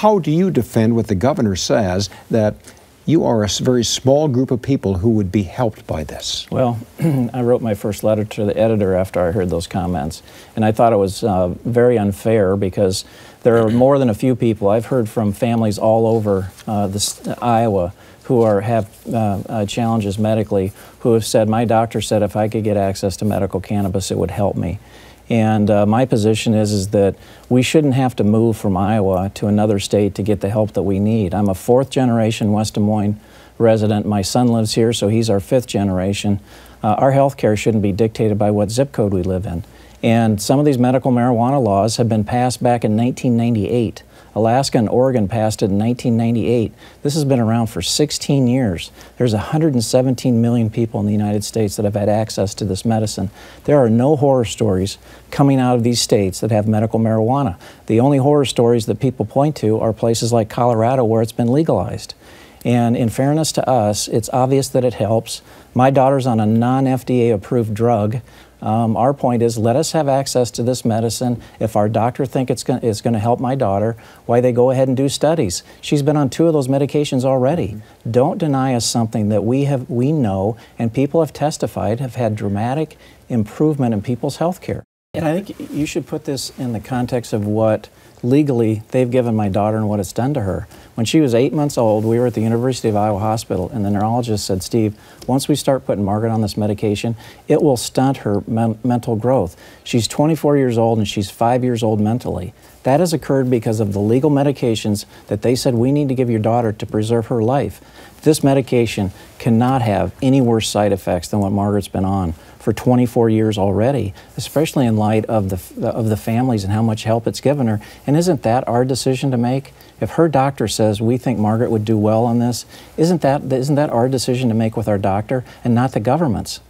how do you defend what the governor says, that you are a very small group of people who would be helped by this? Well, I wrote my first letter to the editor after I heard those comments, and I thought it was very unfair, because there are more than a few people. I've heard from families all over Iowa who have challenges medically, who have said, my doctor said if I could get access to medical cannabis, it would help me. And my position is that we shouldn't have to move from Iowa to another state to get the help that we need. I'm a fourth generation West Des Moines resident. My son lives here, so he's our fifth generation. Our health care shouldn't be dictated by what zip code we live in. And some of these medical marijuana laws have been passed back in 1998. Alaska and Oregon passed it in 1998. This has been around for 16 years. There's 117 million people in the United States that have had access to this medicine. There are no horror stories coming out of these states that have medical marijuana. The only horror stories that people point to are places like Colorado, where it's been legalized. And in fairness to us, it's obvious that it helps. My daughter's on a non-FDA approved drug. Our point is, let us have access to this medicine. If our doctor thinks it's going to help my daughter, why they go ahead and do studies. She's been on 2 of those medications already. Don't deny us something that we know, and people have testified, have had dramatic improvement in people's health care. And I think you should put this in the context of what legally they've given my daughter and what it's done to her. When she was 8 months old, we were at the University of Iowa Hospital, and the neurologist said, Steve, once we start putting Margaret on this medication, it will stunt her mental growth. She's 24 years old and she's 5 years old mentally. That has occurred because of the legal medications that they said we need to give your daughter to preserve her life. This medication cannot have any worse side effects than what Margaret's been on for 24 years already, especially in light of the families and how much help it's given her. And isn't that our decision to make? If her doctor says we think Margaret would do well on this, isn't that our decision to make with our doctor and not the government's?